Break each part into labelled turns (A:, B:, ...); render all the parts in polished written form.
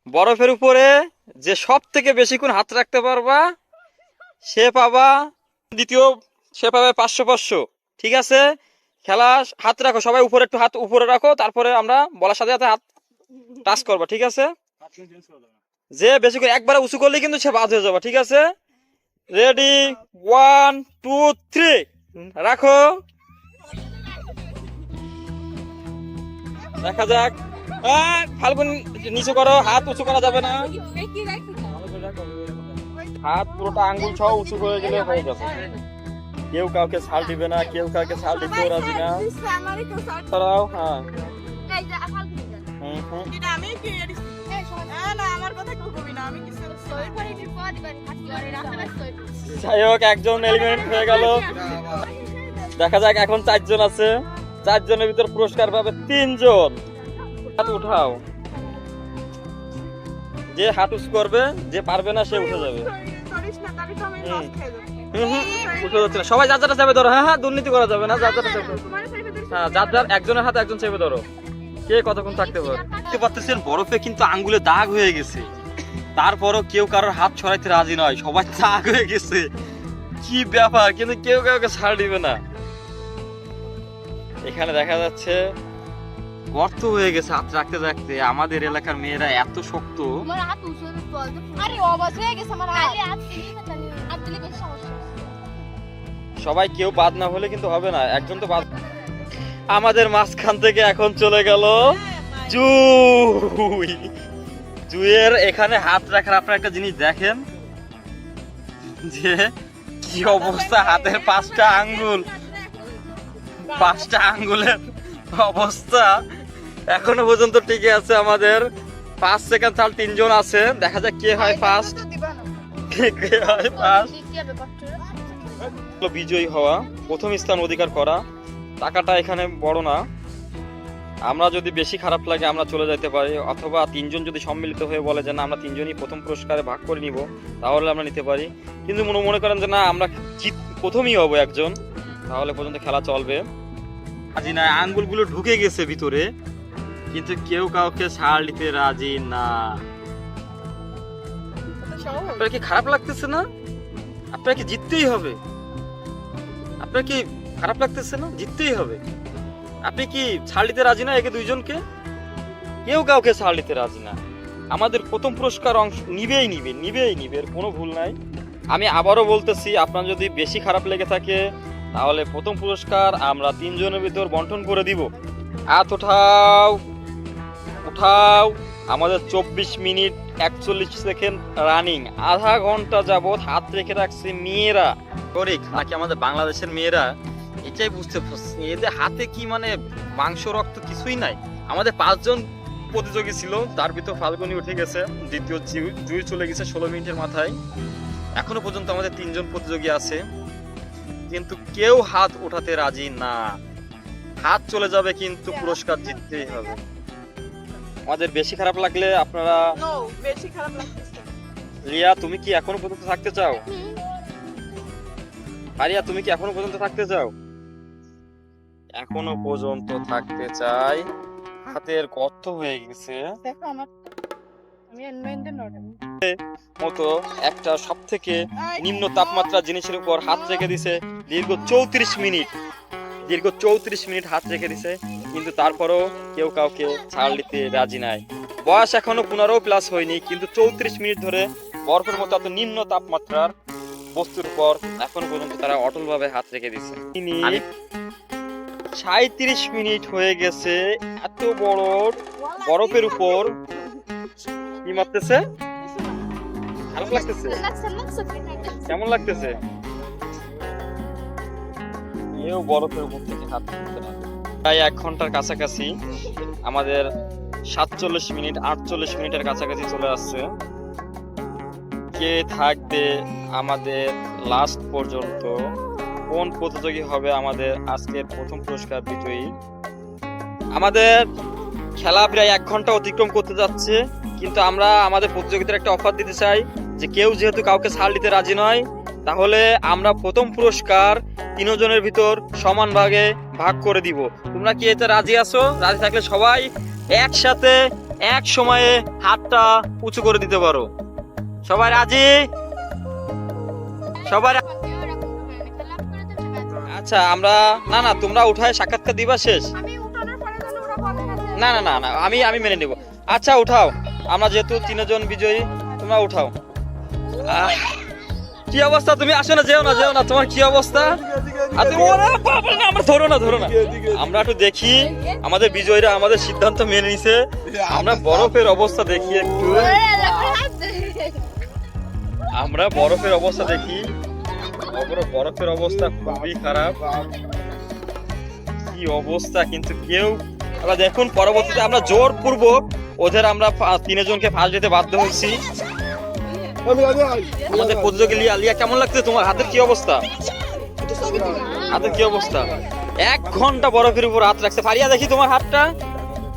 A: বরফের উপরে যে সব থেকে বেশিক্ষণ হাত রাখতে পারবা সে পাবা দ্বিতীয়, সে পাবে 500 ঠিক আছে? খেলা হাত রাখো, সবাই উপরে একটু হাত উপরে রাখো, তারপরে আমরা বলার সাথে সাথে হাত টাচ করবা, ঠিক আছে? যে বেশি করে একবারে উঁচু করলে কিন্তু সে বাদ হয়ে যাবে, ঠিক আছে? রেডি, 1 2 3 রাখো। দেখা যাক। ফাল্গুন নিচু করো, হাত উঁচু করা যাবে না, হাত পুরোটা আঙ্গুল সহ উঁচু করে গেলে হয়ে যাবে। কেউ কাউকে ছাল দিবে না, কেউ কাউকে ছাল দিতেও রাজি না। সরাও, হ্যাঁ। যাই হোক, একজন এলিমিনেট হয়ে গেল। দেখা যাক, এখন 4 জন আছে, 4 জনের ভিতর পুরস্কার পাবে 3 জন। হাত উঠাও, যে হাত উঁচু করবে, যে পারবে না সে উঠে যাবে। উঠে যাচ্ছে না, সবাই যার যারটা চেপে ধরো। হ্যাঁ, দুর্নীতি করা যাবে না, যার যারটা চেপে। হ্যাঁ, যার যার একজনের হাতে একজন চেপে ধরো, কে কতক্ষণ থাকতে পারে। দেখতে পাচ্ছেন বরফে কিন্তু আঙ্গুলে দাগ হয়ে গেছে, তারপরও কেউ কারোর হাত ছড়াইতে রাজি নয়, সবাই দাগ হয়ে গেছে। কি ব্যাপার, কিন্তু কেউ কাউকে ছাড় দিবে না। এখানে দেখা যাচ্ছে গর্ত হয়ে গেছে হাত রাখতে রাখতে। আমাদের এলাকার মেয়েরা এত শক্ত। সবাই কেউ বাদ না হলে কিন্তু হবে না, একজন তো বাদ। আমাদের মাঝখান থেকে এখন চলে গেল জুই। জুয়ের এখানে হাত রাখার আপনার একটা জিনিস দেখেন, যে কি অবস্থা, হাতের 5টা আঙ্গুল, 5টা আঙ্গুলের অবস্থা এখনো পর্যন্ত টিকে আছে। আমাদের 5 সেকেন্ড ছাড় 3 জন আছে, দেখা যাক কে হয় ফার্স্ট, কে হয় ফার্স্ট। বিজয়ী হওয়া, প্রথম স্থান অধিকার করা, টাকাটা এখানে বড় না। আমরা যদি বেশি খারাপ লাগে আমরা চলে যেতে পারি, অথবা 3 জন যদি সম্মিলিত হয়ে বলে যে না আমরা 3 জনই প্রথম পুরস্কারে ভাগ করে নিব, তাহলে আমরা নিতে পারি। কিন্তু মনে করেন যে না আমরা প্রথমই হবো একজন, তাহলে পর্যন্ত খেলা চলবে। রাজি না, আঙ্গুলগুলো ঢুকে গেছে ভিতরে, কিন্তু কেউ কাউকে ছাড় দিতে রাজি না। আপনার কি খারাপ লাগতেছে না? আপনার কি জিততেই হবে? আপনার কি খারাপ লাগতেছে না? জিততেই হবে। আপনি কি ছাড় দিতে রাজি না একে 2 জনকে? কেউ কাউকে ছাড় দিতে রাজি না। আমাদের প্রথম পুরস্কার অংশ নিবেই নিবে, এর কোনো ভুল নাই। আমি আবারও বলতেছি, আপনার যদি বেশি খারাপ লেগে থাকে তাহলে প্রথম পুরস্কার আমরা 3 জনের ভিতর বন্টন করে দিব। হাত উঠাও, উঠাও। আমাদের 24 মিনিট 41 সেকেন্ড রানিং, আধা ঘন্টা যাবত হাত রেখে রাখছে মেয়েরা। নাকি আমাদের বাংলাদেশের মেয়েরা, এটাই বুঝতে পারছি এদের হাতে কি মানে মাংস রক্ত কিছুই নাই। আমাদের 5 জন প্রতিযোগী ছিল, তার ভিতর ফাল্গুনি উঠে গেছে, দ্বিতীয় জুই চলে গেছে 16 মিনিটের মাথায়। এখনো পর্যন্ত আমাদের 3 জন প্রতিযোগী আছে, কিন্তু কেউ হাত উঠাতে রাজি না। হাত চলে যাবে কিন্তু পুরস্কার জিততেই হবে। আমাদের বেশি খারাপ লাগলে আপনারা,
B: বেশি খারাপ লাগতেছে।
A: লিয়া তুমি কি এখনো পর্যন্ত থাকতে চাও? আরিয়া তুমি কি এখনো পর্যন্ত থাকতে চাও? এখনো পর্যন্ত থাকতে চাই। হাতের গর্ত হয়ে গেছে
B: দেখো আমার, আমি এনমেন্টের নরম
A: মতো একটা সব থেকে নিম্ন তাপমাত্রা জিনিসের উপর হাত রেখে দিছে। দীর্ঘ 34 মিনিট হাত রেখে দিছে, কিন্তু তারপরও কেউ কাউকে ছাড় দিতে রাজি নাই। বয়স এখনো 15+ হয়নি, কিন্তু 34 মিনিট ধরে বরফের মতো এত নিম্ন তাপমাত্রার বস্তুর উপর এখনো পর্যন্ত তারা অটল ভাবে হাত রেখে দিছে। 37 মিনিট হয়ে গেছে এত বড় বরফের উপর। কি মারতেছে? খারাপ লাগতেছে? কেমন লাগতেছে? এও বরফের উপর থেকে হাত তুলতে না। প্রায় 1 ঘন্টার কাছাকাছি, আমাদের 47 মিনিট 48 মিনিটের কাছাকাছি চলে আসছে। কে থাকবে আমাদের লাস্ট পর্যন্ত? কোন প্রতিযোগী হবে আমাদের আজকের প্রথম পুরস্কার বিজয়ী? আমাদের খেলা প্রায় 1 ঘন্টা অতিক্রম করতে যাচ্ছে, কিন্তু আমরা আমাদের প্রতিযোগিতার একটা অফার দিতে চাই যে কেউ যেহেতু কাউকে ছাড় দিতে রাজি নয়, তাহলে আমরা প্রথম পুরস্কার 3 জনের ভিতর সমান ভাগে ভাগ করে দিব। তোমরা কি এতে রাজি আছো? রাজি থাকলে সবাই একসাথে এক সময়ে হাতটা উঁচু করে দিতে পারো। সবাই রাজি? সবাই আচ্ছা, আমরা না না তোমরা উঠায় সাক্ষাৎকার দিবা শেষ।
B: আমি উঠানোর পরে যেন ওরা বলে না যে-
A: না না না না আমি মেনে নেব। আচ্ছা উঠাও, আমরা যেহেতু তিনজন বিজয়ী, তোমরা উঠাও। কি অবস্থা? তুমি আসো না, যেও না, তোমার কি অবস্থা? আর তুমি ওরে বাবা না, আমরা ধরো না। আমরা একটু দেখি আমাদের বিজয়ীরা আমাদের সিদ্ধান্ত মেনে নিছে। আমরা বরফের অবস্থা দেখি একটু, আমরা বরফের অবস্থা দেখি। বরফের অবস্থা খুবই খারাপ, কি অবস্থা। কিন্তু কেউ আমরা দেখুন, পরবর্তীতে আমরা জোরপূর্বক ওদের আমরা তিনজনকে ফার্স্ট দিতে বাধ্য হয়েছি। আমাদের প্রতিযোগী লিয়া কেমন লাগছে? তোমার হাতের কি অবস্থা? হাতের কি অবস্থা? 1 ঘন্টা বরফের উপর হাত রাখছে। ফারিয়া দেখি তোমার হাতটা।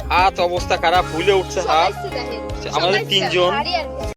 A: হাত অবস্থা খারাপ, ফুলে উঠছে হাত। আমাদের তিনজন